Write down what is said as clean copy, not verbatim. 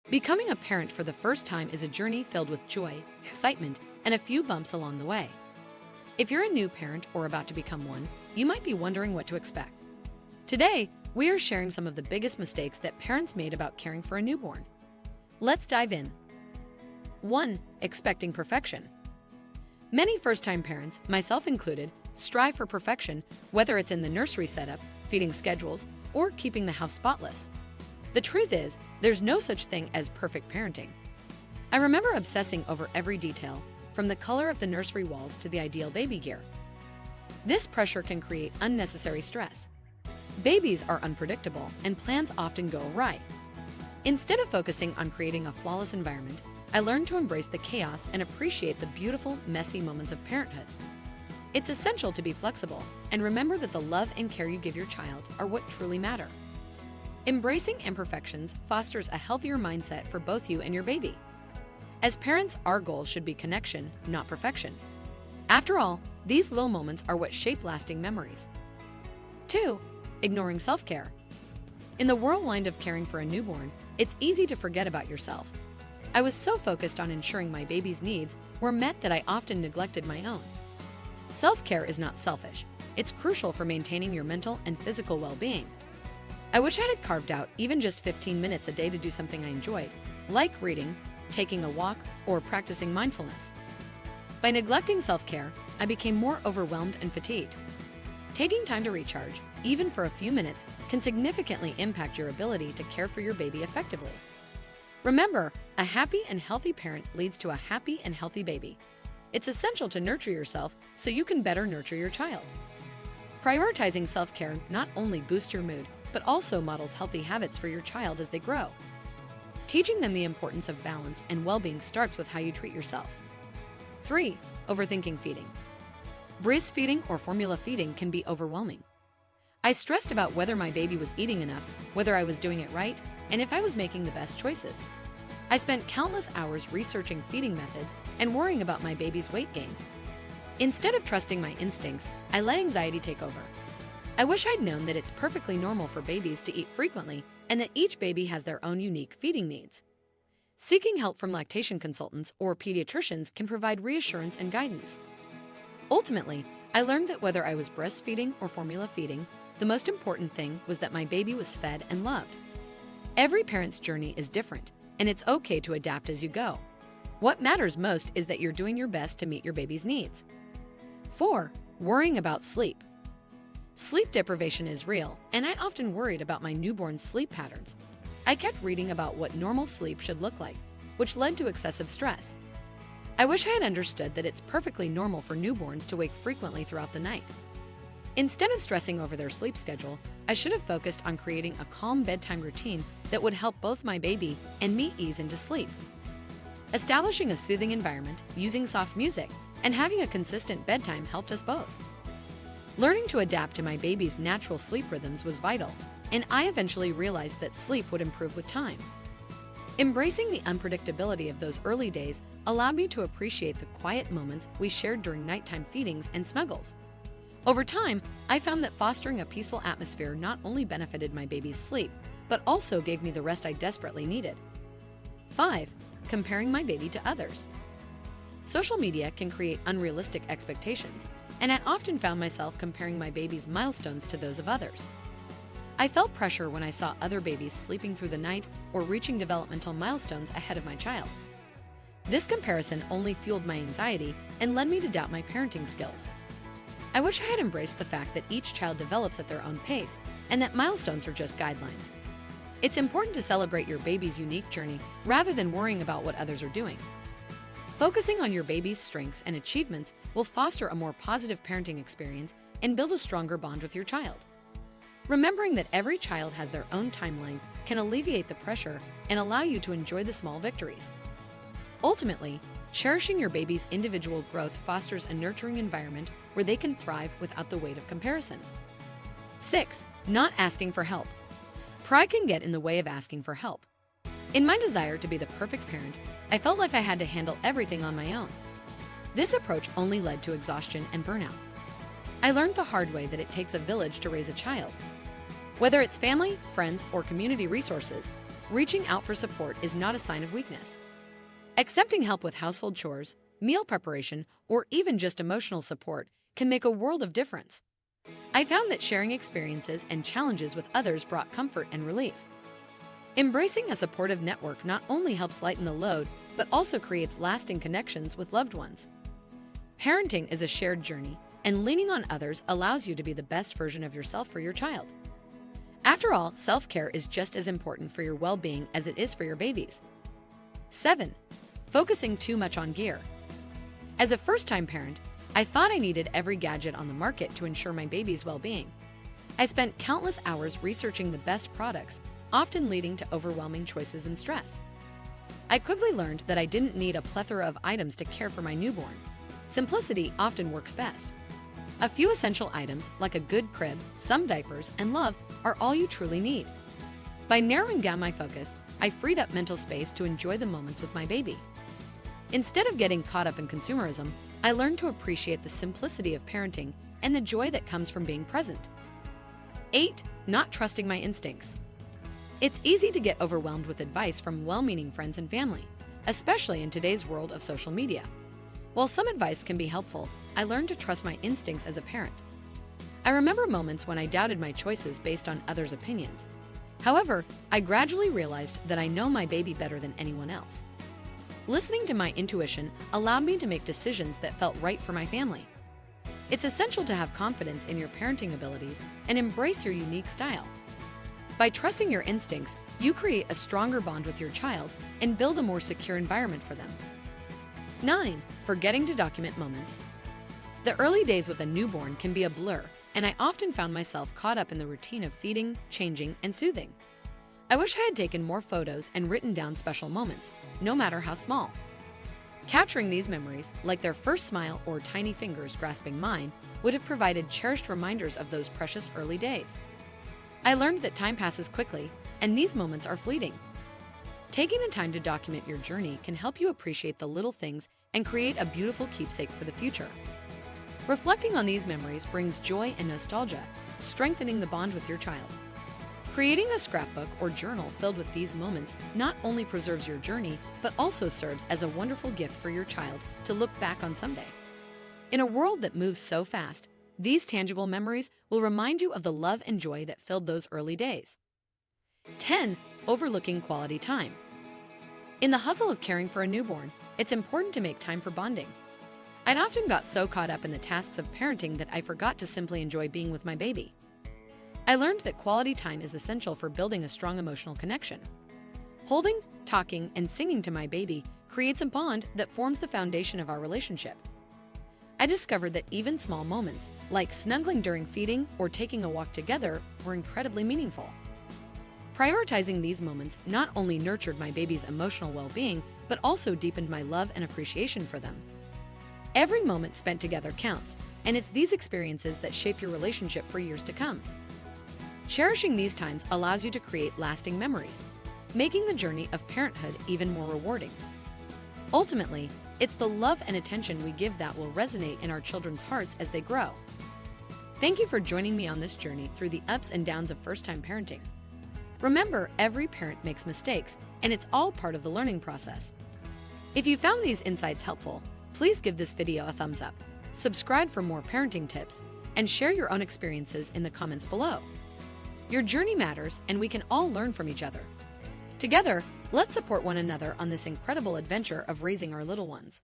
Becoming a parent for the first time is a journey filled with joy, excitement, and a few bumps along the way. If you're a new parent or about to become one, you might be wondering what to expect. Today, we are sharing some of the biggest mistakes that parents made about caring for a newborn. Let's dive in. 1. Expecting perfection. Many first-time parents, myself included, strive for perfection, whether it's in the nursery setup, feeding schedules, or keeping the house spotless. The truth is, there's no such thing as perfect parenting. I remember obsessing over every detail, from the color of the nursery walls to the ideal baby gear. This pressure can create unnecessary stress. Babies are unpredictable, and plans often go awry. Instead of focusing on creating a flawless environment, I learned to embrace the chaos and appreciate the beautiful, messy moments of parenthood. It's essential to be flexible and remember that the love and care you give your child are what truly matter. Embracing imperfections fosters a healthier mindset for both you and your baby. As parents, our goal should be connection, not perfection. After all, these little moments are what shape lasting memories. 2. Ignoring self-care. In the whirlwind of caring for a newborn, it's easy to forget about yourself. I was so focused on ensuring my baby's needs were met that I often neglected my own. Self-care is not selfish. It's crucial for maintaining your mental and physical well-being. I wish I had carved out even just 15 minutes a day to do something I enjoyed, like reading, taking a walk, or practicing mindfulness. By neglecting self-care, I became more overwhelmed and fatigued. Taking time to recharge, even for a few minutes, can significantly impact your ability to care for your baby effectively. Remember, a happy and healthy parent leads to a happy and healthy baby. It's essential to nurture yourself so you can better nurture your child. Prioritizing self-care not only boosts your mood, but also models healthy habits for your child as they grow. Teaching them the importance of balance and well-being starts with how you treat yourself. 3. Overthinking feeding. Breastfeeding or formula feeding can be overwhelming. I stressed about whether my baby was eating enough, whether I was doing it right, and if I was making the best choices. I spent countless hours researching feeding methods and worrying about my baby's weight gain. Instead of trusting my instincts, I let anxiety take over. I wish I'd known that it's perfectly normal for babies to eat frequently and that each baby has their own unique feeding needs. Seeking help from lactation consultants or pediatricians can provide reassurance and guidance. Ultimately, I learned that whether I was breastfeeding or formula feeding, the most important thing was that my baby was fed and loved. Every parent's journey is different, and it's okay to adapt as you go. What matters most is that you're doing your best to meet your baby's needs. 4. Worrying about sleep. Sleep deprivation is real, and I often worried about my newborn's sleep patterns. I kept reading about what normal sleep should look like, which led to excessive stress. I wish I had understood that it's perfectly normal for newborns to wake frequently throughout the night. Instead of stressing over their sleep schedule, I should have focused on creating a calm bedtime routine that would help both my baby and me ease into sleep. Establishing a soothing environment, using soft music, and having a consistent bedtime helped us both. Learning to adapt to my baby's natural sleep rhythms was vital, and I eventually realized that sleep would improve with time. Embracing the unpredictability of those early days allowed me to appreciate the quiet moments we shared during nighttime feedings and snuggles. Over time, I found that fostering a peaceful atmosphere not only benefited my baby's sleep, but also gave me the rest I desperately needed. 5. Comparing my baby to others. Social media can create unrealistic expectations, and I often found myself comparing my baby's milestones to those of others. I felt pressure when I saw other babies sleeping through the night or reaching developmental milestones ahead of my child. This comparison only fueled my anxiety and led me to doubt my parenting skills. I wish I had embraced the fact that each child develops at their own pace and that milestones are just guidelines. It's important to celebrate your baby's unique journey rather than worrying about what others are doing. Focusing on your baby's strengths and achievements will foster a more positive parenting experience and build a stronger bond with your child. Remembering that every child has their own timeline can alleviate the pressure and allow you to enjoy the small victories. Ultimately, cherishing your baby's individual growth fosters a nurturing environment where they can thrive without the weight of comparison. 6. Not asking for help. Pride can get in the way of asking for help. In my desire to be the perfect parent, I felt like I had to handle everything on my own. This approach only led to exhaustion and burnout. I learned the hard way that it takes a village to raise a child. Whether it's family, friends, or community resources, reaching out for support is not a sign of weakness. Accepting help with household chores, meal preparation, or even just emotional support can make a world of difference. I found that sharing experiences and challenges with others brought comfort and relief. Embracing a supportive network not only helps lighten the load, but also creates lasting connections with loved ones. Parenting is a shared journey, and leaning on others allows you to be the best version of yourself for your child. After all, self-care is just as important for your well-being as it is for your babies. 7. Focusing too much on gear. As a first-time parent, I thought I needed every gadget on the market to ensure my baby's well-being. I spent countless hours researching the best products, often leading to overwhelming choices and stress. I quickly learned that I didn't need a plethora of items to care for my newborn. Simplicity often works best. A few essential items, like a good crib, some diapers, and love, are all you truly need. By narrowing down my focus, I freed up mental space to enjoy the moments with my baby. Instead of getting caught up in consumerism, I learned to appreciate the simplicity of parenting and the joy that comes from being present. 8. Not trusting my instincts. It's easy to get overwhelmed with advice from well-meaning friends and family, especially in today's world of social media. While some advice can be helpful, I learned to trust my instincts as a parent. I remember moments when I doubted my choices based on others' opinions. However, I gradually realized that I know my baby better than anyone else. Listening to my intuition allowed me to make decisions that felt right for my family. It's essential to have confidence in your parenting abilities and embrace your unique style. By trusting your instincts, you create a stronger bond with your child and build a more secure environment for them. 9. Forgetting to document moments. The early days with a newborn can be a blur, and I often found myself caught up in the routine of feeding, changing, and soothing. I wish I had taken more photos and written down special moments, no matter how small. Capturing these memories, like their first smile or tiny fingers grasping mine, would have provided cherished reminders of those precious early days. I learned that time passes quickly, and these moments are fleeting. Taking the time to document your journey can help you appreciate the little things and create a beautiful keepsake for the future. Reflecting on these memories brings joy and nostalgia, strengthening the bond with your child. Creating a scrapbook or journal filled with these moments not only preserves your journey, but also serves as a wonderful gift for your child to look back on someday. In a world that moves so fast, these tangible memories will remind you of the love and joy that filled those early days. 10. Overlooking quality time. In the hustle of caring for a newborn, it's important to make time for bonding. I'd often got so caught up in the tasks of parenting that I forgot to simply enjoy being with my baby. I learned that quality time is essential for building a strong emotional connection. Holding, talking, and singing to my baby creates a bond that forms the foundation of our relationship. I discovered that even small moments, like snuggling during feeding or taking a walk together, were incredibly meaningful. Prioritizing these moments not only nurtured my baby's emotional well-being, but also deepened my love and appreciation for them. Every moment spent together counts, and it's these experiences that shape your relationship for years to come. Cherishing these times allows you to create lasting memories, making the journey of parenthood even more rewarding. Ultimately, it's the love and attention we give that will resonate in our children's hearts as they grow. Thank you for joining me on this journey through the ups and downs of first-time parenting. Remember, every parent makes mistakes, and it's all part of the learning process. If you found these insights helpful, please give this video a thumbs up, subscribe for more parenting tips, and share your own experiences in the comments below. Your journey matters, and we can all learn from each other. Together, let's support one another on this incredible adventure of raising our little ones.